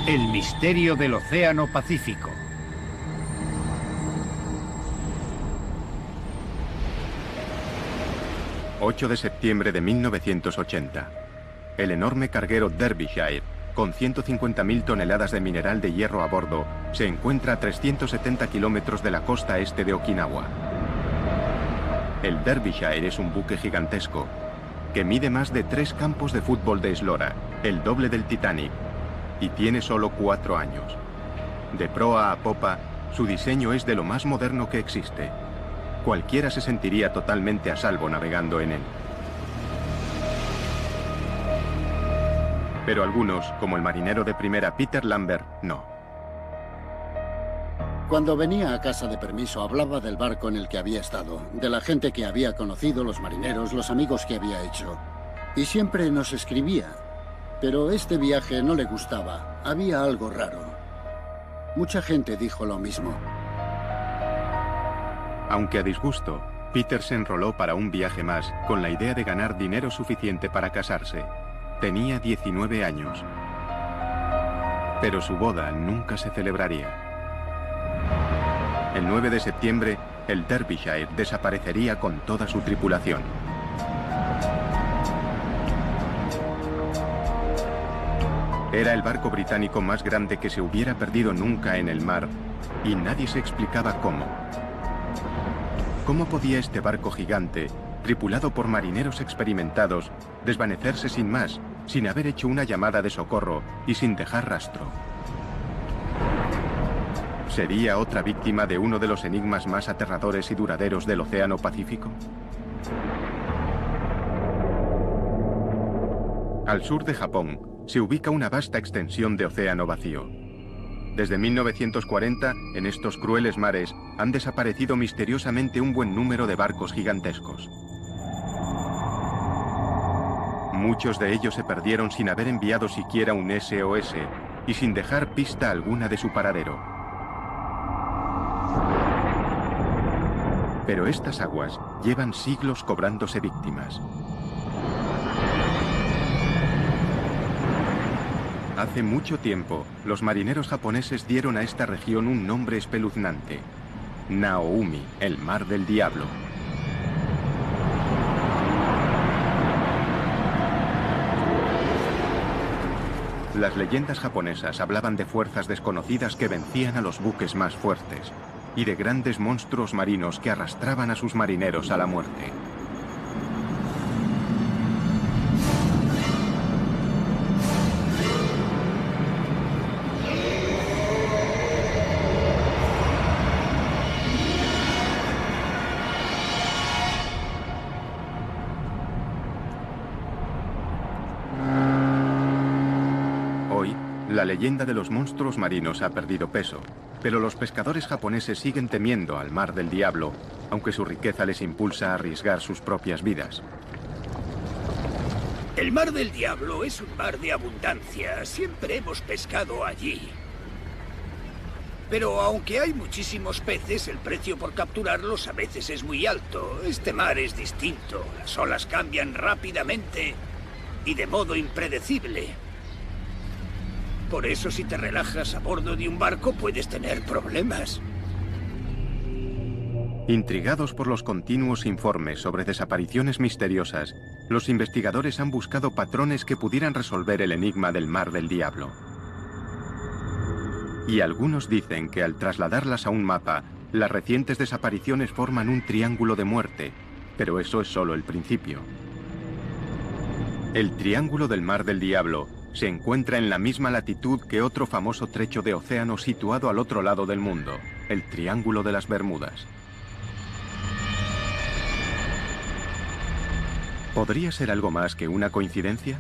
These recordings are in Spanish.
El misterio del Océano Pacífico. ...8 de septiembre de 1980... ...el enorme carguero Derbyshire... ...con 150.000 toneladas de mineral de hierro a bordo... ...se encuentra a 370 kilómetros de la costa este de Okinawa. El Derbyshire es un buque gigantesco... ...que mide más de 3 campos de fútbol de eslora... ...el doble del Titanic... ...y tiene solo 4 años. De proa a popa, su diseño es de lo más moderno que existe... Cualquiera se sentiría totalmente a salvo navegando en él. Pero algunos, como el marinero de primera Peter Lambert, no. Cuando venía a casa de permiso hablaba del barco en el que había estado, de la gente que había conocido, los marineros, los amigos que había hecho. Y siempre nos escribía. Pero este viaje no le gustaba. Había algo raro. Mucha gente dijo lo mismo. Aunque a disgusto, Peter se enroló para un viaje más con la idea de ganar dinero suficiente para casarse. Tenía 19 años. Pero su boda nunca se celebraría. El 9 de septiembre, el Derbyshire desaparecería con toda su tripulación. Era el barco británico más grande que se hubiera perdido nunca en el mar, y nadie se explicaba cómo. ¿Cómo podía este barco gigante, tripulado por marineros experimentados, desvanecerse sin más, sin haber hecho una llamada de socorro y sin dejar rastro? ¿Sería otra víctima de uno de los enigmas más aterradores y duraderos del Océano Pacífico? Al sur de Japón se ubica una vasta extensión de océano vacío. Desde 1940, en estos crueles mares, han desaparecido misteriosamente un buen número de barcos gigantescos. Muchos de ellos se perdieron sin haber enviado siquiera un SOS y sin dejar pista alguna de su paradero. Pero estas aguas llevan siglos cobrándose víctimas. Hace mucho tiempo, los marineros japoneses dieron a esta región un nombre espeluznante: Naoumi, el mar del diablo. Las leyendas japonesas hablaban de fuerzas desconocidas que vencían a los buques más fuertes y de grandes monstruos marinos que arrastraban a sus marineros a la muerte. La leyenda de los monstruos marinos ha perdido peso, pero los pescadores japoneses siguen temiendo al mar del diablo, aunque su riqueza les impulsa a arriesgar sus propias vidas. El mar del diablo es un mar de abundancia. Siempre hemos pescado allí. Pero aunque hay muchísimos peces, el precio por capturarlos a veces es muy alto. Este mar es distinto. Las olas cambian rápidamente y de modo impredecible. Por eso, si te relajas a bordo de un barco, puedes tener problemas. Intrigados por los continuos informes sobre desapariciones misteriosas, los investigadores han buscado patrones que pudieran resolver el enigma del mar del diablo. Y algunos dicen que al trasladarlas a un mapa, las recientes desapariciones forman un triángulo de muerte, pero eso es solo el principio. El Triángulo del Mar del Diablo se encuentra en la misma latitud que otro famoso trecho de océano situado al otro lado del mundo, el Triángulo de las Bermudas. ¿Podría ser algo más que una coincidencia?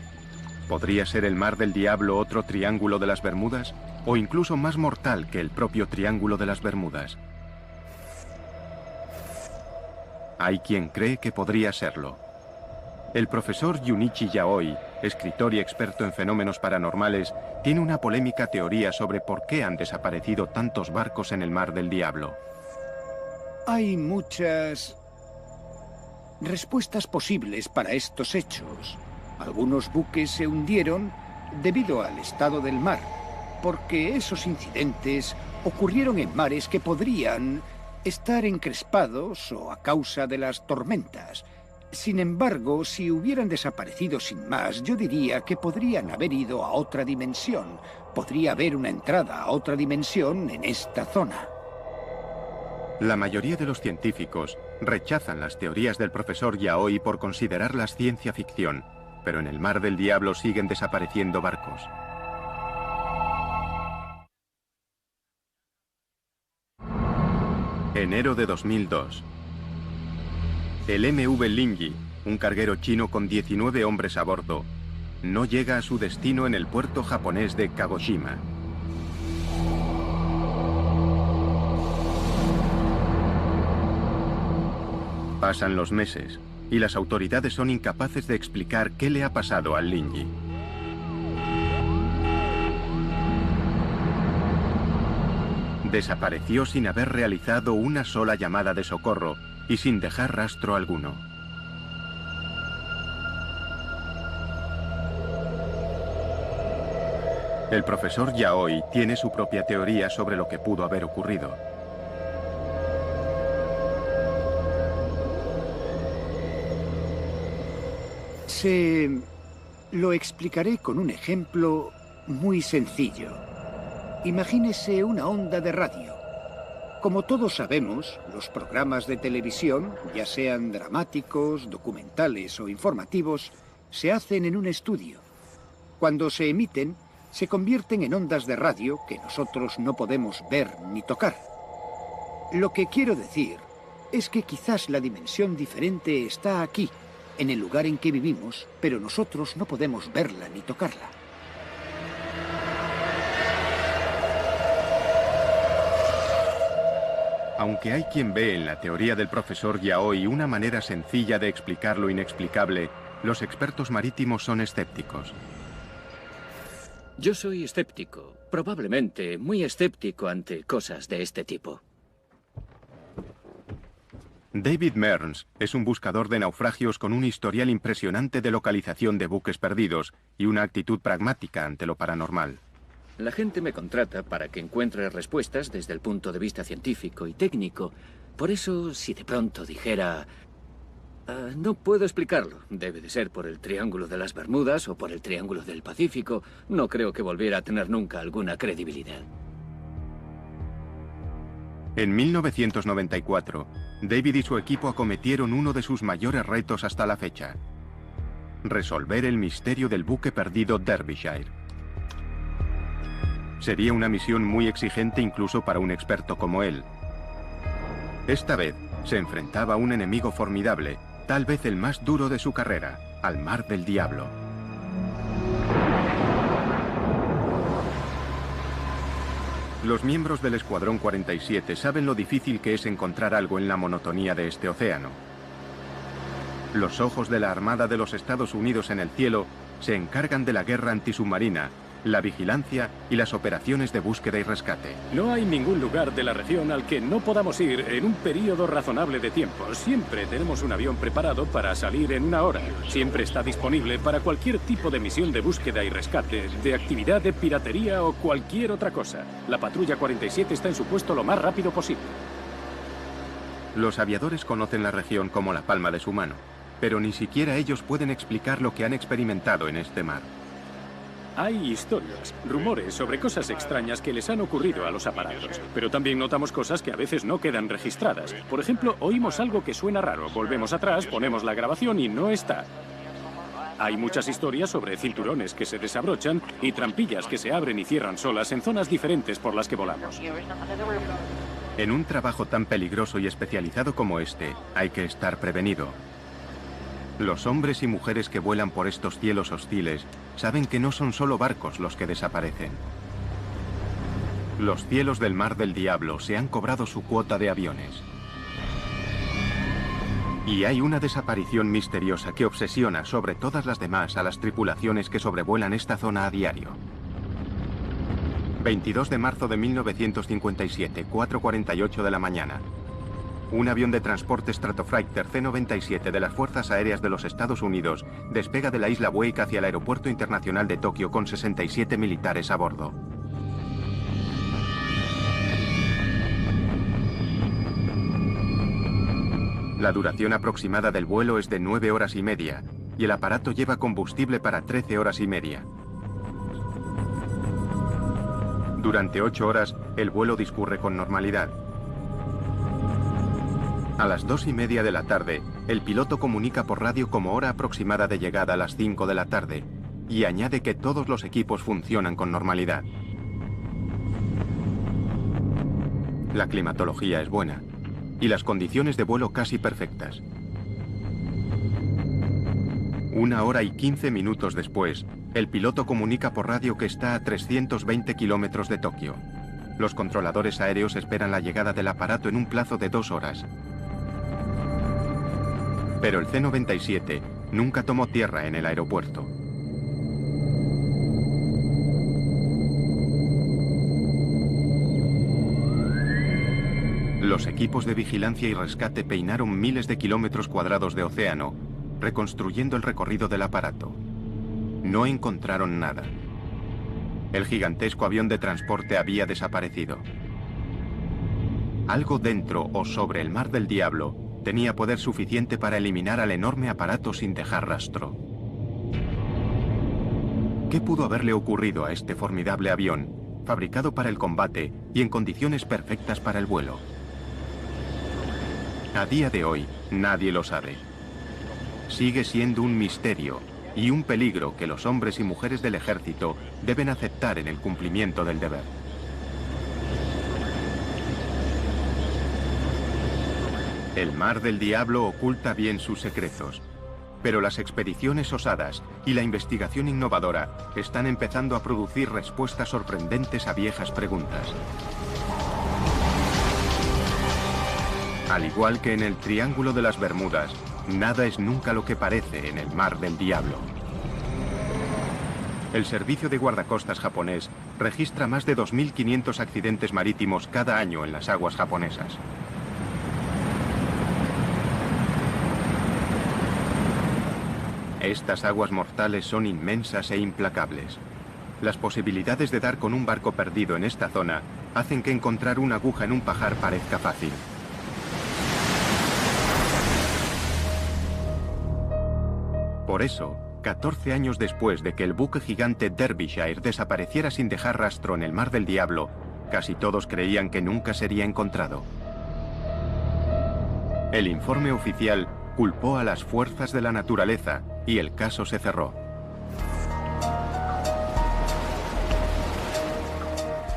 ¿Podría ser el Mar del Diablo otro Triángulo de las Bermudas? ¿O incluso más mortal que el propio Triángulo de las Bermudas? Hay quien cree que podría serlo. El profesor Junichi Yaoi, escritor y experto en fenómenos paranormales, tiene una polémica teoría sobre por qué han desaparecido tantos barcos en el Mar del Diablo. Hay muchas respuestas posibles para estos hechos. Algunos buques se hundieron debido al estado del mar, porque esos incidentes ocurrieron en mares que podrían estar encrespados o a causa de las tormentas. Sin embargo, si hubieran desaparecido sin más, yo diría que podrían haber ido a otra dimensión. Podría haber una entrada a otra dimensión en esta zona. La mayoría de los científicos rechazan las teorías del profesor Yaoi por considerarlas ciencia ficción, pero en el Mar del Diablo siguen desapareciendo barcos. Enero de 2002. El MV Linji, un carguero chino con 19 hombres a bordo, no llega a su destino en el puerto japonés de Kagoshima. Pasan los meses y las autoridades son incapaces de explicar qué le ha pasado al Linji. Desapareció sin haber realizado una sola llamada de socorro y sin dejar rastro alguno. El profesor Yaoi tiene su propia teoría sobre lo que pudo haber ocurrido. Lo explicaré con un ejemplo muy sencillo. Imagínese una onda de radio. Como todos sabemos, los programas de televisión, ya sean dramáticos, documentales o informativos, se hacen en un estudio. Cuando se emiten, se convierten en ondas de radio que nosotros no podemos ver ni tocar. Lo que quiero decir es que quizás la dimensión diferente está aquí, en el lugar en que vivimos, pero nosotros no podemos verla ni tocarla. Aunque hay quien ve en la teoría del profesor Yaoi una manera sencilla de explicar lo inexplicable, los expertos marítimos son escépticos. Yo soy escéptico, probablemente muy escéptico ante cosas de este tipo. David Mearns es un buscador de naufragios con un historial impresionante de localización de buques perdidos y una actitud pragmática ante lo paranormal. La gente me contrata para que encuentre respuestas desde el punto de vista científico y técnico. Por eso, si de pronto dijera... no puedo explicarlo. Debe de ser por el Triángulo de las Bermudas o por el Triángulo del Pacífico. No creo que volviera a tener nunca alguna credibilidad. En 1994, David y su equipo acometieron uno de sus mayores retos hasta la fecha: resolver el misterio del buque perdido Derbyshire. Sería una misión muy exigente incluso para un experto como él. Esta vez se enfrentaba a un enemigo formidable, tal vez el más duro de su carrera, al Mar del Diablo. Los miembros del Escuadrón 47 saben lo difícil que es encontrar algo en la monotonía de este océano. Los ojos de la Armada de los Estados Unidos en el cielo se encargan de la guerra antisubmarina, la vigilancia y las operaciones de búsqueda y rescate. No hay ningún lugar de la región al que no podamos ir en un periodo razonable de tiempo. Siempre tenemos un avión preparado para salir en 1 hora. Siempre está disponible para cualquier tipo de misión de búsqueda y rescate, de actividad de piratería o cualquier otra cosa. La Patrulla 47 está en su puesto lo más rápido posible. Los aviadores conocen la región como la palma de su mano, pero ni siquiera ellos pueden explicar lo que han experimentado en este mar. Hay historias, rumores sobre cosas extrañas que les han ocurrido a los aparatos, pero también notamos cosas que a veces no quedan registradas. Por ejemplo, oímos algo que suena raro, volvemos atrás, ponemos la grabación y no está. Hay muchas historias sobre cinturones que se desabrochan y trampillas que se abren y cierran solas en zonas diferentes por las que volamos. En un trabajo tan peligroso y especializado como este, hay que estar prevenido. Los hombres y mujeres que vuelan por estos cielos hostiles saben que no son solo barcos los que desaparecen. Los cielos del Mar del Diablo se han cobrado su cuota de aviones. Y hay una desaparición misteriosa que obsesiona sobre todas las demás a las tripulaciones que sobrevuelan esta zona a diario. 22 de marzo de 1957, 4:48 de la mañana. Un avión de transporte Stratofighter C-97 de las Fuerzas Aéreas de los Estados Unidos despega de la isla Wake hacia el Aeropuerto Internacional de Tokio con 67 militares a bordo. La duración aproximada del vuelo es de 9 horas y media, y el aparato lleva combustible para 13 horas y media. Durante 8 horas, el vuelo discurre con normalidad. A las 2:30 de la tarde, el piloto comunica por radio como hora aproximada de llegada a las 5 de la tarde, y añade que todos los equipos funcionan con normalidad. La climatología es buena, y las condiciones de vuelo casi perfectas. 1 hora y 15 minutos después, el piloto comunica por radio que está a 320 kilómetros de Tokio. Los controladores aéreos esperan la llegada del aparato en un plazo de 2 horas. Pero el C-97 nunca tomó tierra en el aeropuerto. Los equipos de vigilancia y rescate peinaron miles de kilómetros cuadrados de océano, reconstruyendo el recorrido del aparato. No encontraron nada. El gigantesco avión de transporte había desaparecido. Algo dentro o sobre el Mar del Diablo tenía poder suficiente para eliminar al enorme aparato sin dejar rastro. ¿Qué pudo haberle ocurrido a este formidable avión, fabricado para el combate y en condiciones perfectas para el vuelo? A día de hoy, nadie lo sabe. Sigue siendo un misterio y un peligro que los hombres y mujeres del ejército deben aceptar en el cumplimiento del deber. El Mar del Diablo oculta bien sus secretos, pero las expediciones osadas y la investigación innovadora están empezando a producir respuestas sorprendentes a viejas preguntas. Al igual que en el Triángulo de las Bermudas, nada es nunca lo que parece en el Mar del Diablo. El servicio de guardacostas japonés registra más de 2.500 accidentes marítimos cada año en las aguas japonesas. Estas aguas mortales son inmensas e implacables. Las posibilidades de dar con un barco perdido en esta zona hacen que encontrar una aguja en un pajar parezca fácil. Por eso, 14 años después de que el buque gigante Derbyshire desapareciera sin dejar rastro en el Mar del Diablo, casi todos creían que nunca sería encontrado. El informe oficial culpó a las fuerzas de la naturaleza y el caso se cerró.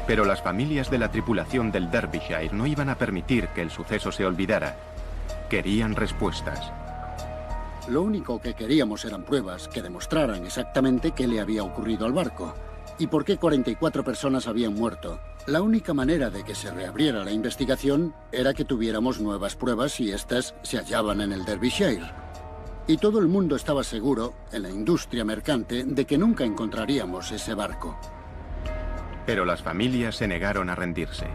Pero las familias de la tripulación del Derbyshire no iban a permitir que el suceso se olvidara. Querían respuestas. Lo único que queríamos eran pruebas que demostraran exactamente qué le había ocurrido al barco y por qué 44 personas habían muerto. La única manera de que se reabriera la investigación era que tuviéramos nuevas pruebas y estas se hallaban en el Derbyshire. Y todo el mundo estaba seguro, en la industria mercante, de que nunca encontraríamos ese barco. Pero las familias se negaron a rendirse.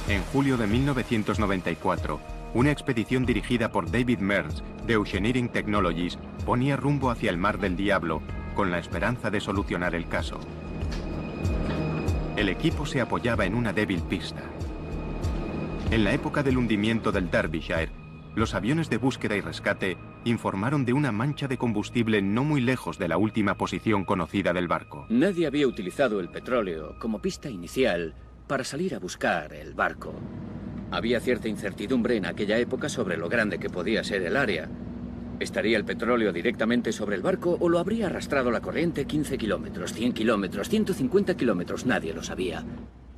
En julio de 1994, una expedición dirigida por David Mearns de Oceaneering Technologies ponía rumbo hacia el Mar del Diablo con la esperanza de solucionar el caso. El equipo se apoyaba en una débil pista. En la época del hundimiento del Derbyshire, los aviones de búsqueda y rescate informaron de una mancha de combustible no muy lejos de la última posición conocida del barco. Nadie había utilizado el petróleo como pista inicial para salir a buscar el barco. Había cierta incertidumbre en aquella época sobre lo grande que podía ser el área. ¿Estaría el petróleo directamente sobre el barco o lo habría arrastrado la corriente 15 kilómetros, 100 kilómetros, 150 kilómetros? Nadie lo sabía.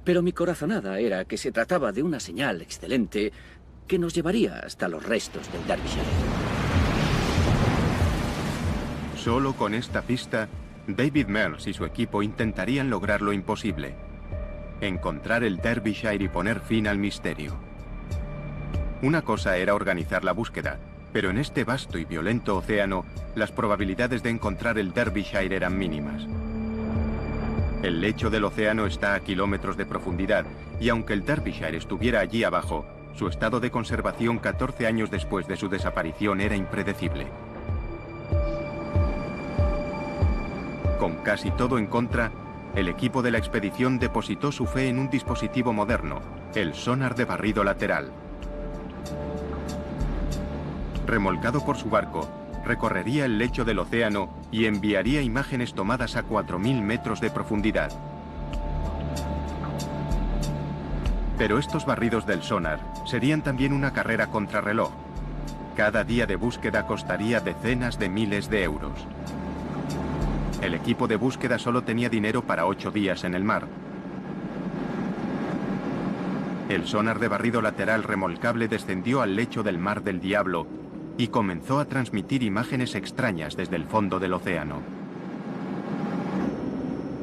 Pero mi corazonada era que se trataba de una señal excelente que nos llevaría hasta los restos del Derbyshire. Solo con esta pista, David Mearns y su equipo intentarían lograr lo imposible: encontrar el Derbyshire y poner fin al misterio. Una cosa era organizar la búsqueda, pero en este vasto y violento océano, las probabilidades de encontrar el Derbyshire eran mínimas. El lecho del océano está a kilómetros de profundidad, y aunque el Derbyshire estuviera allí abajo, su estado de conservación 14 años después de su desaparición era impredecible. Con casi todo en contra, el equipo de la expedición depositó su fe en un dispositivo moderno, el sonar de barrido lateral. Remolcado por su barco, recorrería el lecho del océano y enviaría imágenes tomadas a 4.000 metros de profundidad. Pero estos barridos del sonar serían también una carrera contrarreloj. Cada día de búsqueda costaría decenas de miles de euros. El equipo de búsqueda solo tenía dinero para 8 días en el mar. El sonar de barrido lateral remolcable descendió al lecho del Mar del Diablo y comenzó a transmitir imágenes extrañas desde el fondo del océano.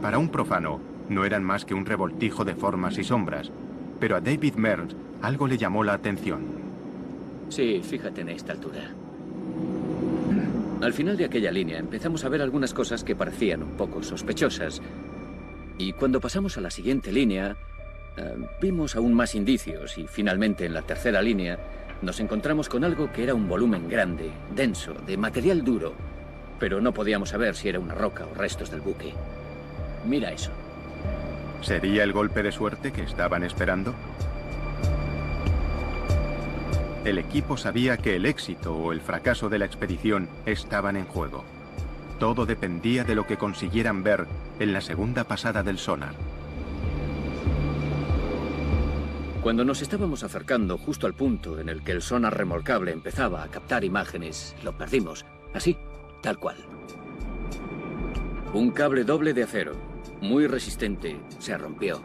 Para un profano, no eran más que un revoltijo de formas y sombras, pero a David Mearns algo le llamó la atención. Sí, fíjate en esta altura. Al final de aquella línea empezamos a ver algunas cosas que parecían un poco sospechosas. Y cuando pasamos a la siguiente línea, vimos aún más indicios y finalmente en la tercera línea nos encontramos con algo que era un volumen grande, denso, de material duro, pero no podíamos saber si era una roca o restos del buque. Mira eso. ¿Sería el golpe de suerte que estaban esperando? El equipo sabía que el éxito o el fracaso de la expedición estaban en juego. Todo dependía de lo que consiguieran ver en la segunda pasada del sonar. Cuando nos estábamos acercando justo al punto en el que el sonar remolcable empezaba a captar imágenes, lo perdimos. Así, tal cual. Un cable doble de acero, muy resistente, se rompió.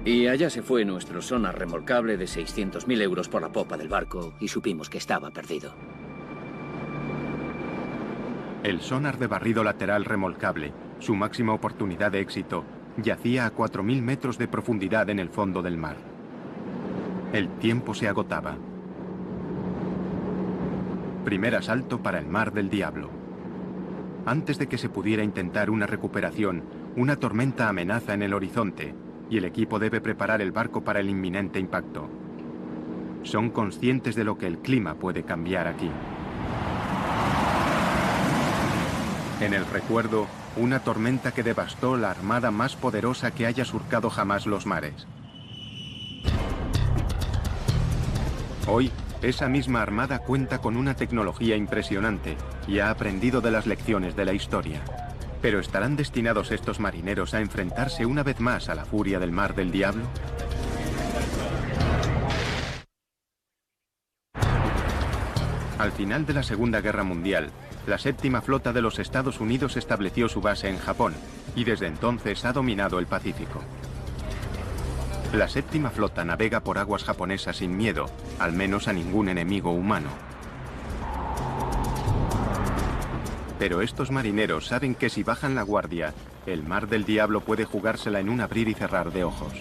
Y allá se fue nuestro sonar remolcable de 600.000 euros por la popa del barco y supimos que estaba perdido. El sonar de barrido lateral remolcable, su máxima oportunidad de éxito, yacía a 4.000 metros de profundidad en el fondo del mar. El tiempo se agotaba. Primer asalto para el Mar del Diablo. Antes de que se pudiera intentar una recuperación, una tormenta amenaza en el horizonte y el equipo debe preparar el barco para el inminente impacto. Son conscientes de lo que el clima puede cambiar aquí. En el recuerdo, una tormenta que devastó la armada más poderosa que haya surcado jamás los mares. Hoy, esa misma armada cuenta con una tecnología impresionante y ha aprendido de las lecciones de la historia. ¿Pero estarán destinados estos marineros a enfrentarse una vez más a la furia del Mar del Diablo? Al final de la Segunda Guerra Mundial, la séptima flota de los Estados Unidos estableció su base en Japón y desde entonces ha dominado el Pacífico. La séptima flota navega por aguas japonesas sin miedo, al menos a ningún enemigo humano. Pero estos marineros saben que si bajan la guardia, el Mar del Diablo puede jugársela en un abrir y cerrar de ojos.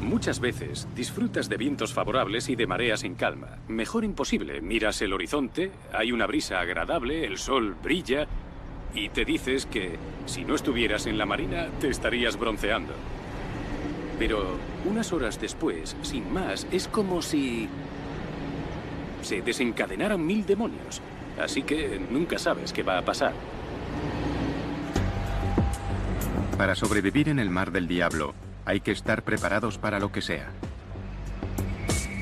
Muchas veces disfrutas de vientos favorables y de mareas en calma. Mejor imposible. Miras el horizonte, hay una brisa agradable, el sol brilla y te dices que si no estuvieras en la marina te estarías bronceando. Pero unas horas después, sin más, es como si se desencadenaran 1000 demonios. Así que nunca sabes qué va a pasar. Para sobrevivir en el Mar del Diablo, hay que estar preparados para lo que sea.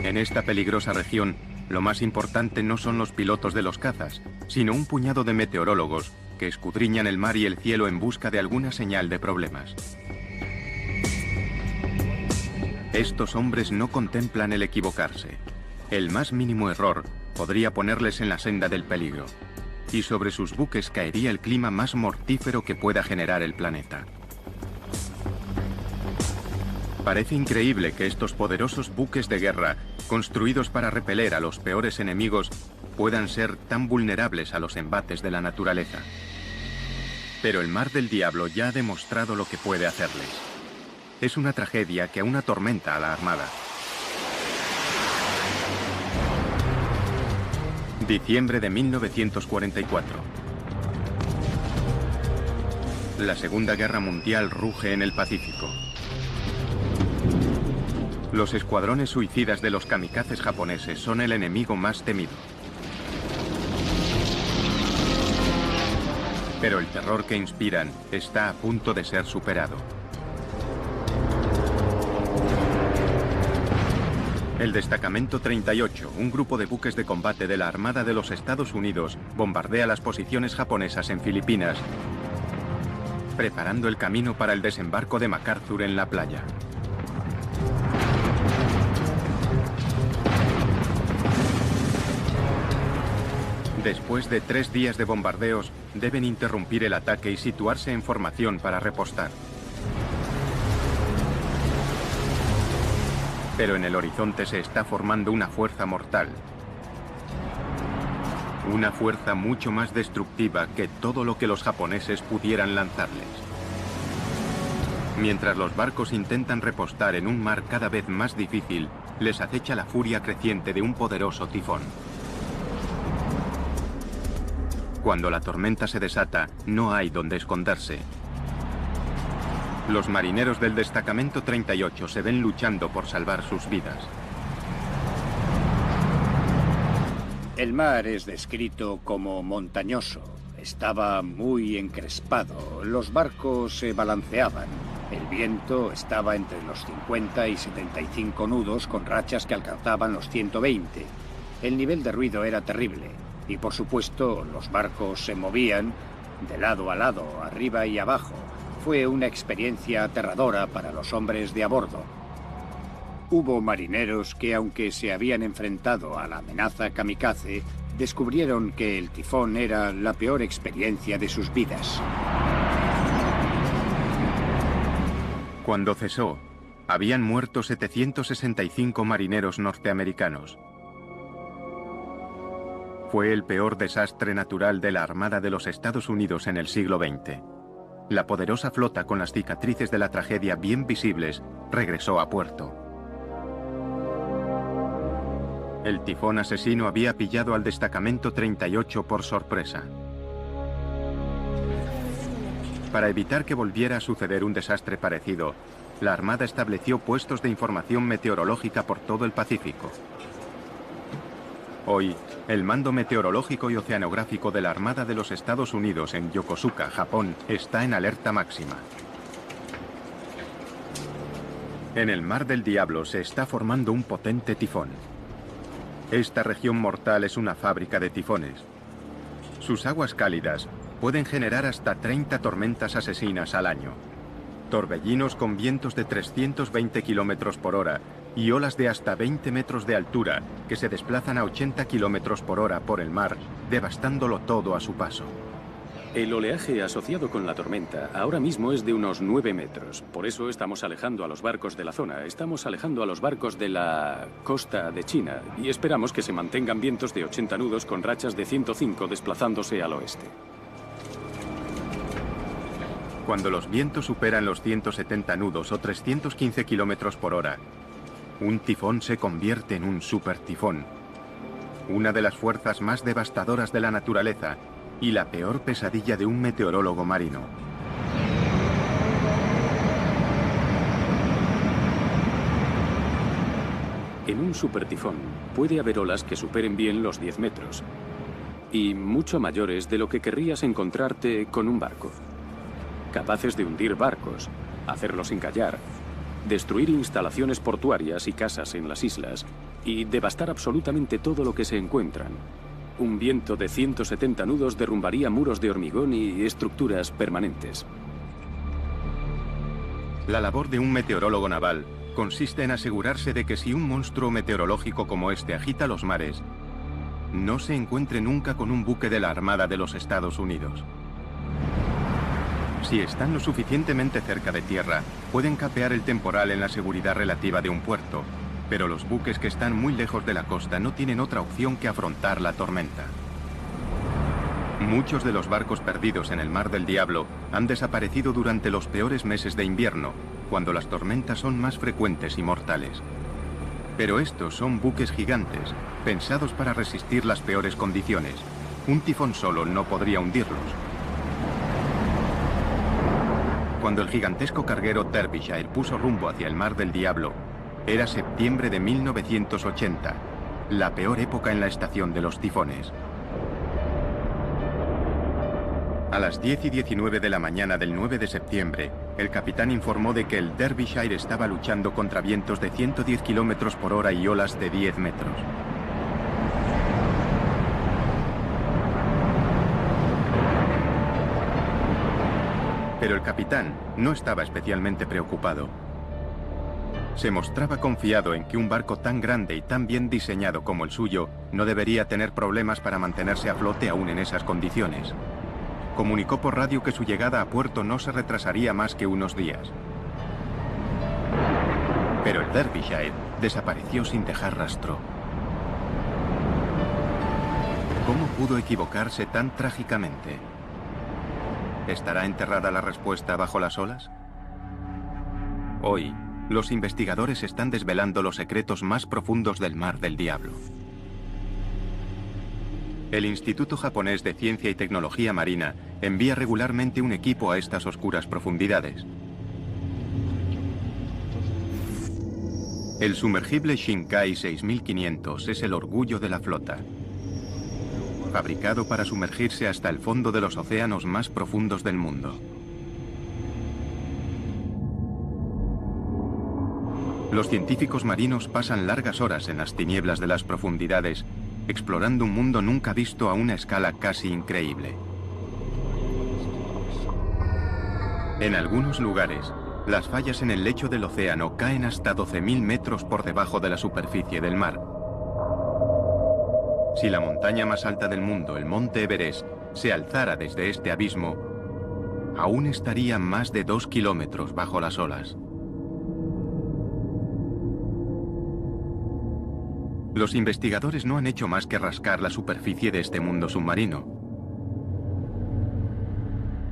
En esta peligrosa región, lo más importante no son los pilotos de los cazas, sino un puñado de meteorólogos que escudriñan el mar y el cielo en busca de alguna señal de problemas. Estos hombres no contemplan el equivocarse. El más mínimo error podría ponerles en la senda del peligro, y sobre sus buques caería el clima más mortífero que pueda generar el planeta. Parece increíble que estos poderosos buques de guerra, construidos para repeler a los peores enemigos, puedan ser tan vulnerables a los embates de la naturaleza. Pero el Mar del Diablo ya ha demostrado lo que puede hacerles. Es una tragedia que aún atormenta a la Armada. Diciembre de 1944. La Segunda Guerra Mundial ruge en el Pacífico. Los escuadrones suicidas de los kamikazes japoneses son el enemigo más temido. Pero el terror que inspiran está a punto de ser superado. El Destacamento 38, un grupo de buques de combate de la Armada de los Estados Unidos, bombardea las posiciones japonesas en Filipinas, preparando el camino para el desembarco de MacArthur en la playa. Después de 3 días de bombardeos, deben interrumpir el ataque y situarse en formación para repostar. Pero en el horizonte se está formando una fuerza mortal. Una fuerza mucho más destructiva que todo lo que los japoneses pudieran lanzarles. Mientras los barcos intentan repostar en un mar cada vez más difícil, les acecha la furia creciente de un poderoso tifón. Cuando la tormenta se desata, no hay donde esconderse. Los marineros del Destacamento 38 se ven luchando por salvar sus vidas. El mar es descrito como montañoso. Estaba muy encrespado. Los barcos se balanceaban. El viento estaba entre los 50 y 75 nudos con rachas que alcanzaban los 120. El nivel de ruido era terrible. Y por supuesto, los barcos se movían de lado a lado, arriba y abajo. Fue una experiencia aterradora para los hombres de a bordo. Hubo marineros que, aunque se habían enfrentado a la amenaza kamikaze, descubrieron que el tifón era la peor experiencia de sus vidas. Cuando cesó, habían muerto 765 marineros norteamericanos. Fue el peor desastre natural de la Armada de los Estados Unidos en el siglo XX. La poderosa flota, con las cicatrices de la tragedia bien visibles, regresó a puerto. El tifón asesino había pillado al Destacamento 38 por sorpresa. Para evitar que volviera a suceder un desastre parecido, la Armada estableció puestos de información meteorológica por todo el Pacífico. Hoy, el Mando Meteorológico y Oceanográfico de la Armada de los Estados Unidos en Yokosuka, Japón, está en alerta máxima. En el Mar del Diablo se está formando un potente tifón. Esta región mortal es una fábrica de tifones. Sus aguas cálidas pueden generar hasta 30 tormentas asesinas al año. Torbellinos con vientos de 320 kilómetros por hora y olas de hasta 20 metros de altura que se desplazan a 80 kilómetros por hora por el mar, devastándolo todo a su paso. El oleaje asociado con la tormenta ahora mismo es de unos 9 metros. Por eso estamos alejando a los barcos de la zona. Estamos alejando a los barcos de la costa de China y esperamos que se mantengan vientos de 80 nudos con rachas de 105 desplazándose al oeste. Cuando los vientos superan los 170 nudos o 315 kilómetros por hora, un tifón se convierte en un supertifón. Una de las fuerzas más devastadoras de la naturaleza y la peor pesadilla de un meteorólogo marino. En un supertifón puede haber olas que superen bien los 10 metros y mucho mayores de lo que querrías encontrarte con un barco. Capaces de hundir barcos, hacerlos encallar, destruir instalaciones portuarias y casas en las islas y devastar absolutamente todo lo que se encuentran. Un viento de 170 nudos derrumbaría muros de hormigón y estructuras permanentes. La labor de un meteorólogo naval consiste en asegurarse de que si un monstruo meteorológico como este agita los mares, no se encuentre nunca con un buque de la Armada de los Estados Unidos. Si están lo suficientemente cerca de tierra, pueden capear el temporal en la seguridad relativa de un puerto, pero los buques que están muy lejos de la costa no tienen otra opción que afrontar la tormenta. Muchos de los barcos perdidos en el Mar del Diablo han desaparecido durante los peores meses de invierno, cuando las tormentas son más frecuentes y mortales. Pero estos son buques gigantes, pensados para resistir las peores condiciones. Un tifón solo no podría hundirlos. Cuando el gigantesco carguero Derbyshire puso rumbo hacia el Mar del Diablo, era septiembre de 1980, la peor época en la estación de los tifones. A las 10:19 de la mañana del 9 de septiembre, el capitán informó de que el Derbyshire estaba luchando contra vientos de 110 kilómetros por hora y olas de 10 metros. Pero el capitán no estaba especialmente preocupado. Se mostraba confiado en que un barco tan grande y tan bien diseñado como el suyo no debería tener problemas para mantenerse a flote aún en esas condiciones. Comunicó por radio que su llegada a puerto no se retrasaría más que unos días. Pero el Derbyshire desapareció sin dejar rastro. ¿Cómo pudo equivocarse tan trágicamente? ¿Estará enterrada la respuesta bajo las olas? Hoy, los investigadores están desvelando los secretos más profundos del Mar del Diablo. El Instituto Japonés de Ciencia y Tecnología Marina envía regularmente un equipo a estas oscuras profundidades. El sumergible Shinkai 6500 es el orgullo de la flota. Fabricado para sumergirse hasta el fondo de los océanos más profundos del mundo. Los científicos marinos pasan largas horas en las tinieblas de las profundidades, explorando un mundo nunca visto a una escala casi increíble. En algunos lugares, las fallas en el lecho del océano caen hasta 12.000 metros por debajo de la superficie del mar. Si la montaña más alta del mundo, el Monte Everest, se alzara desde este abismo, aún estaría más de 2 kilómetros bajo las olas. Los investigadores no han hecho más que rascar la superficie de este mundo submarino.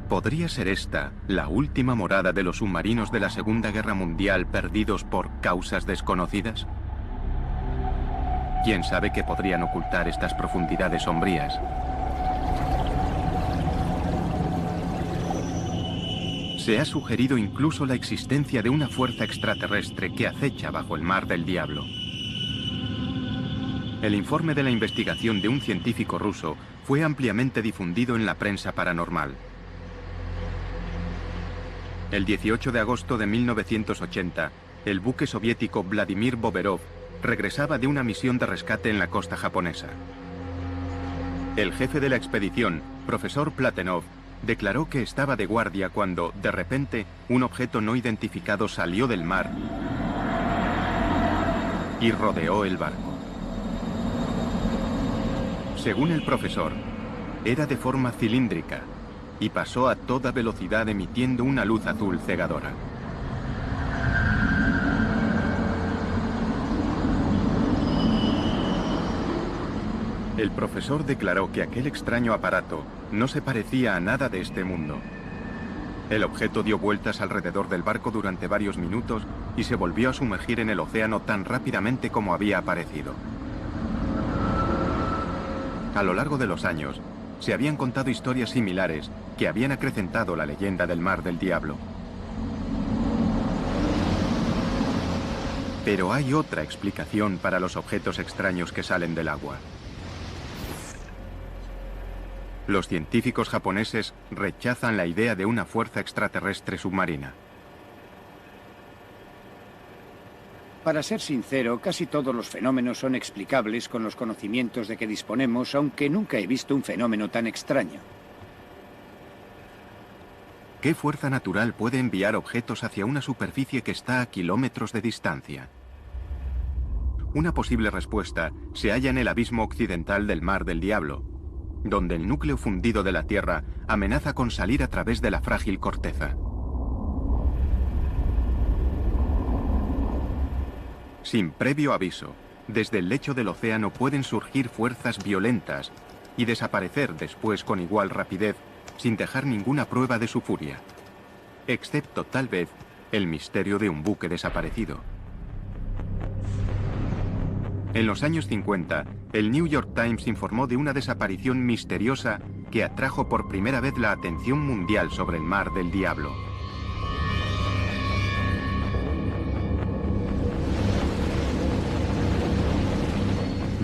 ¿Podría ser esta la última morada de los submarinos de la Segunda Guerra Mundial perdidos por causas desconocidas? ¿Quién sabe qué podrían ocultar estas profundidades sombrías? Se ha sugerido incluso la existencia de una fuerza extraterrestre que acecha bajo el Mar del Diablo. El informe de la investigación de un científico ruso fue ampliamente difundido en la prensa paranormal. El 18 de agosto de 1980, el buque soviético Vladimir Boberov regresaba de una misión de rescate en la costa japonesa. El jefe de la expedición, profesor Platenov, declaró que estaba de guardia cuando, de repente, un objeto no identificado salió del mar y rodeó el barco. Según el profesor, era de forma cilíndrica y pasó a toda velocidad emitiendo una luz azul cegadora. El profesor declaró que aquel extraño aparato no se parecía a nada de este mundo. El objeto dio vueltas alrededor del barco durante varios minutos y se volvió a sumergir en el océano tan rápidamente como había aparecido. A lo largo de los años, se habían contado historias similares que habían acrecentado la leyenda del Mar del Diablo. Pero hay otra explicación para los objetos extraños que salen del agua. Los científicos japoneses rechazan la idea de una fuerza extraterrestre submarina. Para ser sincero, casi todos los fenómenos son explicables con los conocimientos de que disponemos, aunque nunca he visto un fenómeno tan extraño. ¿Qué fuerza natural puede enviar objetos hacia una superficie que está a kilómetros de distancia? Una posible respuesta se halla en el abismo occidental del Mar del Diablo, donde el núcleo fundido de la Tierra amenaza con salir a través de la frágil corteza. Sin previo aviso, desde el lecho del océano pueden surgir fuerzas violentas y desaparecer después con igual rapidez, sin dejar ninguna prueba de su furia, excepto tal vez el misterio de un buque desaparecido. En los años 50, el New York Times informó de una desaparición misteriosa que atrajo por primera vez la atención mundial sobre el Mar del Diablo.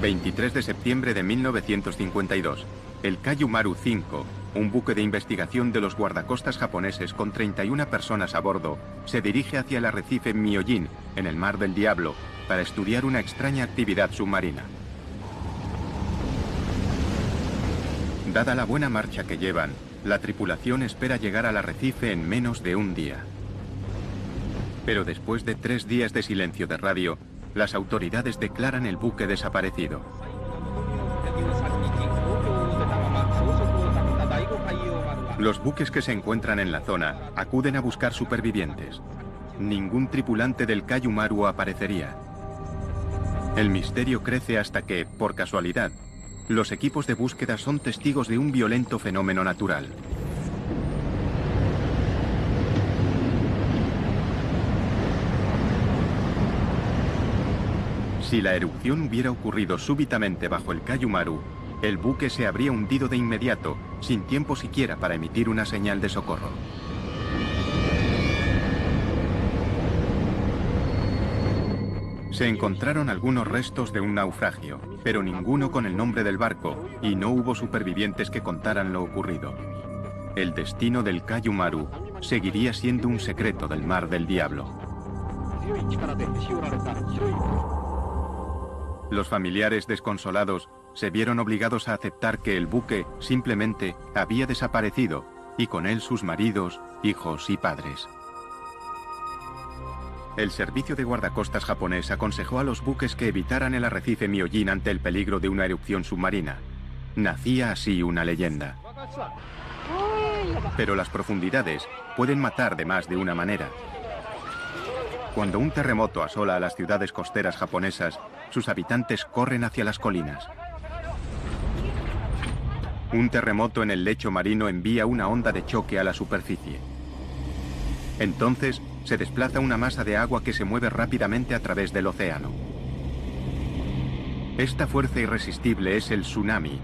...23 de septiembre de 1952... el Kayu Maru 5... un buque de investigación de los guardacostas japoneses con 31 personas a bordo se dirige hacia el arrecife Myojin, en el Mar del Diablo, para estudiar una extraña actividad submarina. Dada la buena marcha que llevan, la tripulación espera llegar al arrecife en menos de un día. Pero después de 3 días de silencio de radio, las autoridades declaran el buque desaparecido. Los buques que se encuentran en la zona acuden a buscar supervivientes. Ningún tripulante del Kaiju Maru aparecería. El misterio crece hasta que, por casualidad, los equipos de búsqueda son testigos de un violento fenómeno natural. Si la erupción hubiera ocurrido súbitamente bajo el Kaiju Maru, el buque se habría hundido de inmediato, sin tiempo siquiera para emitir una señal de socorro. Se encontraron algunos restos de un naufragio, pero ninguno con el nombre del barco, y no hubo supervivientes que contaran lo ocurrido. El destino del Kaiju Maru seguiría siendo un secreto del Mar del Diablo. Los familiares desconsolados se vieron obligados a aceptar que el buque simplemente había desaparecido, y con él sus maridos, hijos y padres. El servicio de guardacostas japonés aconsejó a los buques que evitaran el arrecife Myojin ante el peligro de una erupción submarina. Nacía así una leyenda. Pero las profundidades pueden matar de más de una manera. Cuando un terremoto asola a las ciudades costeras japonesas, sus habitantes corren hacia las colinas. Un terremoto en el lecho marino envía una onda de choque a la superficie. Entonces, se desplaza una masa de agua que se mueve rápidamente a través del océano. Esta fuerza irresistible es el tsunami,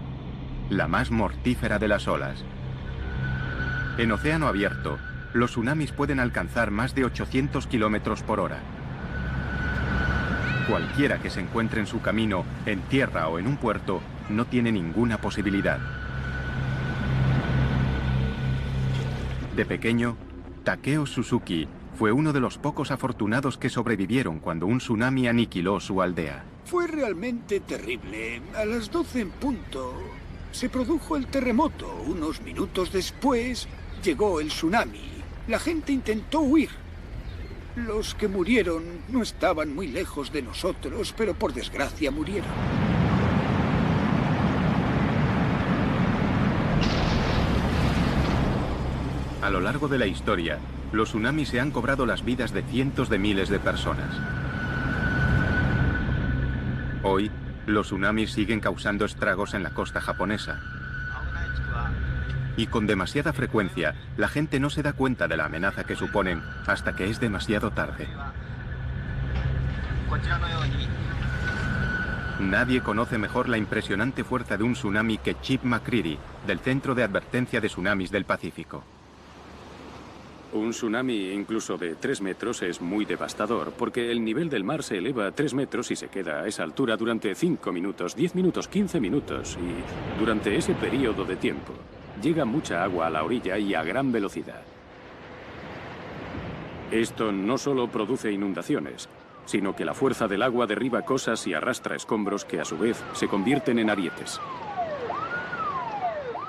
la más mortífera de las olas. En océano abierto, los tsunamis pueden alcanzar más de 800 kilómetros por hora. Cualquiera que se encuentre en su camino, en tierra o en un puerto, no tiene ninguna posibilidad. De pequeño, Takeo Suzuki fue uno de los pocos afortunados que sobrevivieron cuando un tsunami aniquiló su aldea. Fue realmente terrible. A las 12 en punto se produjo el terremoto. Unos minutos después llegó el tsunami. La gente intentó huir. Los que murieron no estaban muy lejos de nosotros, pero por desgracia murieron. A lo largo de la historia, los tsunamis se han cobrado las vidas de cientos de miles de personas. Hoy, los tsunamis siguen causando estragos en la costa japonesa. Y con demasiada frecuencia, la gente no se da cuenta de la amenaza que suponen hasta que es demasiado tarde. Nadie conoce mejor la impresionante fuerza de un tsunami que Chip McCready, del Centro de Advertencia de Tsunamis del Pacífico. Un tsunami incluso de 3 metros es muy devastador, porque el nivel del mar se eleva a 3 metros y se queda a esa altura durante 5 minutos, 10 minutos, 15 minutos, y durante ese periodo de tiempo llega mucha agua a la orilla y a gran velocidad. Esto no solo produce inundaciones, sino que la fuerza del agua derriba cosas y arrastra escombros que a su vez se convierten en arietes.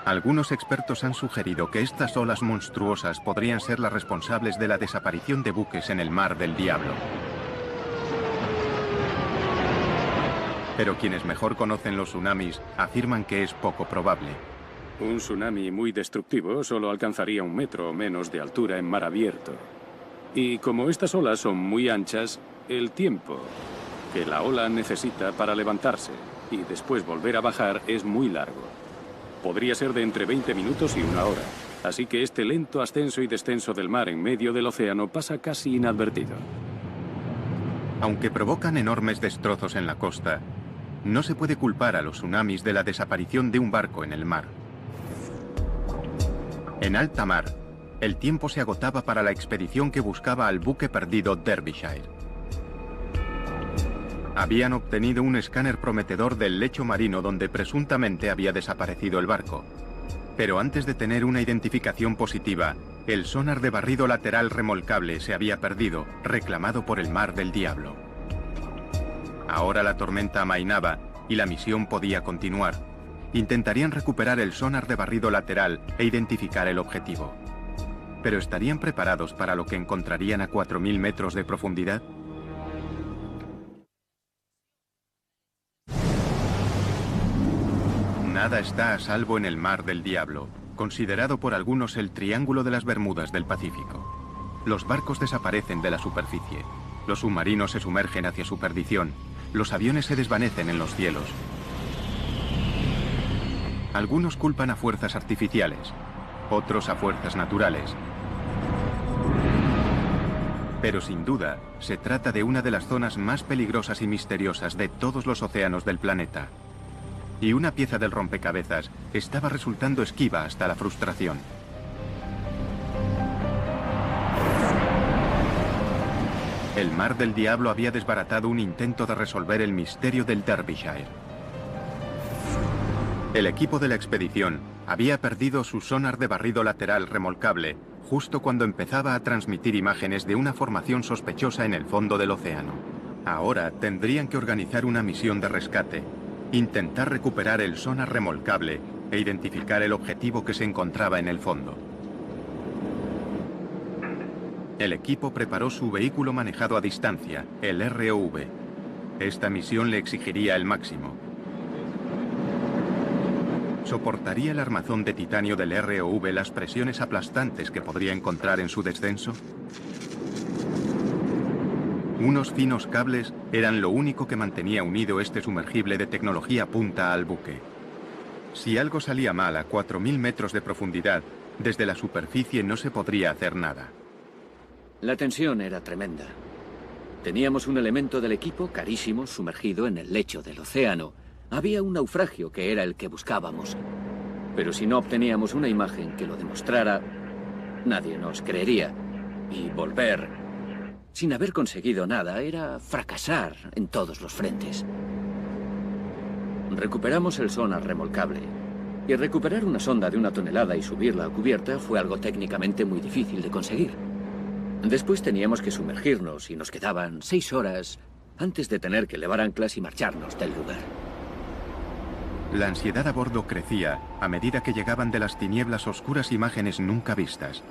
Algunos expertos han sugerido que estas olas monstruosas podrían ser las responsables de la desaparición de buques en el Mar del Diablo. Pero quienes mejor conocen los tsunamis afirman que es poco probable. Un tsunami muy destructivo solo alcanzaría 1 metro o menos de altura en mar abierto. Y como estas olas son muy anchas, el tiempo que la ola necesita para levantarse y después volver a bajar es muy largo. Podría ser de entre 20 minutos y 1 hora. Así que este lento ascenso y descenso del mar en medio del océano pasa casi inadvertido. Aunque provocan enormes destrozos en la costa, no se puede culpar a los tsunamis de la desaparición de un barco en el mar. En alta mar, el tiempo se agotaba para la expedición que buscaba al buque perdido Derbyshire. Habían obtenido un escáner prometedor del lecho marino donde presuntamente había desaparecido el barco. Pero antes de tener una identificación positiva, el sonar de barrido lateral remolcable se había perdido, reclamado por el Mar del Diablo. Ahora la tormenta amainaba y la misión podía continuar. Intentarían recuperar el sonar de barrido lateral e identificar el objetivo. ¿Pero estarían preparados para lo que encontrarían a 4.000 metros de profundidad? Nada está a salvo en el Mar del Diablo, considerado por algunos el Triángulo de las Bermudas del Pacífico. Los barcos desaparecen de la superficie, los submarinos se sumergen hacia su perdición, los aviones se desvanecen en los cielos. Algunos culpan a fuerzas artificiales, otros a fuerzas naturales. Pero sin duda, se trata de una de las zonas más peligrosas y misteriosas de todos los océanos del planeta. Y una pieza del rompecabezas estaba resultando esquiva hasta la frustración. El Mar del Diablo había desbaratado un intento de resolver el misterio del Derbyshire. El equipo de la expedición había perdido su sonar de barrido lateral remolcable justo cuando empezaba a transmitir imágenes de una formación sospechosa en el fondo del océano. Ahora tendrían que organizar una misión de rescate, intentar recuperar el sonar remolcable e identificar el objetivo que se encontraba en el fondo. El equipo preparó su vehículo manejado a distancia, el ROV. Esta misión le exigiría el máximo. ¿Soportaría el armazón de titanio del ROV las presiones aplastantes que podría encontrar en su descenso? Unos finos cables eran lo único que mantenía unido este sumergible de tecnología punta al buque. Si algo salía mal a 4.000 metros de profundidad, desde la superficie no se podría hacer nada. La tensión era tremenda. Teníamos un elemento del equipo carísimo sumergido en el lecho del océano. Había un naufragio que era el que buscábamos. Pero si no obteníamos una imagen que lo demostrara, nadie nos creería. Y volver, sin haber conseguido nada, era fracasar en todos los frentes. Recuperamos el sonar remolcable. Y recuperar una sonda de 1 tonelada y subirla a cubierta fue algo técnicamente muy difícil de conseguir. Después teníamos que sumergirnos y nos quedaban 6 horas antes de tener que levar anclas y marcharnos del lugar. La ansiedad a bordo crecía a medida que llegaban de las tinieblas oscuras imágenes nunca vistas.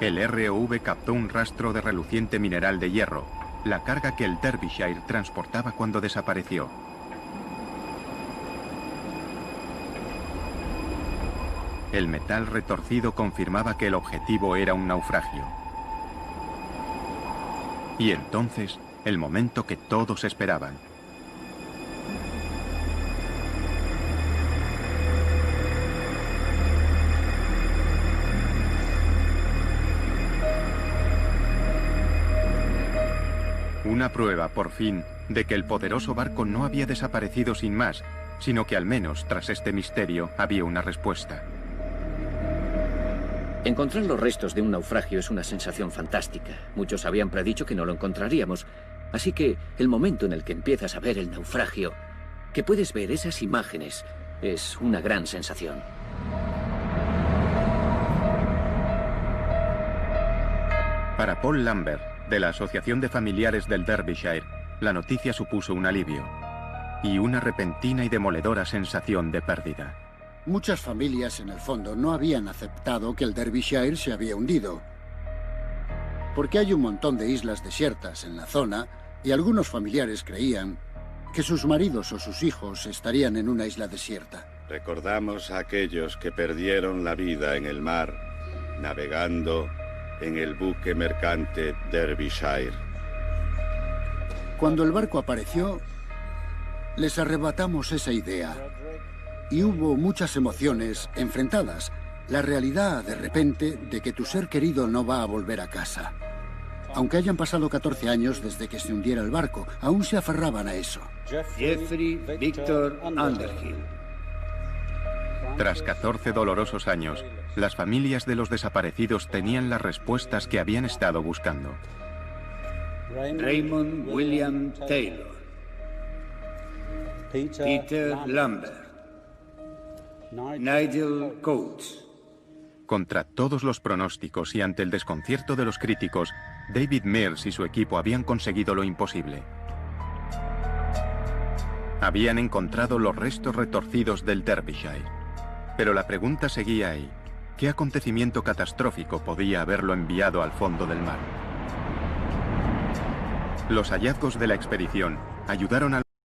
El ROV captó un rastro de reluciente mineral de hierro, la carga que el Derbyshire transportaba cuando desapareció. El metal retorcido confirmaba que el objetivo era un naufragio. Y entonces, el momento que todos esperaban. Una prueba, por fin, de que el poderoso barco no había desaparecido sin más, sino que al menos, tras este misterio, había una respuesta. Encontrar los restos de un naufragio es una sensación fantástica. Muchos habían predicho que no lo encontraríamos. Así que el momento en el que empiezas a ver el naufragio, que puedes ver esas imágenes, es una gran sensación. Para Paul Lambert, de la Asociación de Familiares del Derbyshire, la noticia supuso un alivio y una repentina y demoledora sensación de pérdida. Muchas familias, en el fondo, no habían aceptado que el Derbyshire se había hundido. Porque hay un montón de islas desiertas en la zona y algunos familiares creían que sus maridos o sus hijos estarían en una isla desierta. Recordamos a aquellos que perdieron la vida en el mar, navegando en el buque mercante Derbyshire. Cuando el barco apareció, les arrebatamos esa idea. Y hubo muchas emociones enfrentadas. La realidad, de repente, de que tu ser querido no va a volver a casa. Aunque hayan pasado 14 años desde que se hundiera el barco, aún se aferraban a eso. Jeffrey Victor Underhill. Tras 14 dolorosos años, las familias de los desaparecidos tenían las respuestas que habían estado buscando. Raymond William Taylor. Peter Lambert. Nigel Coates. Contra todos los pronósticos y ante el desconcierto de los críticos, David Mills y su equipo habían conseguido lo imposible. Habían encontrado los restos retorcidos del Derbyshire. Pero la pregunta seguía ahí. ¿Qué acontecimiento catastrófico podía haberlo enviado al fondo del mar? Los hallazgos de la expedición ayudaron a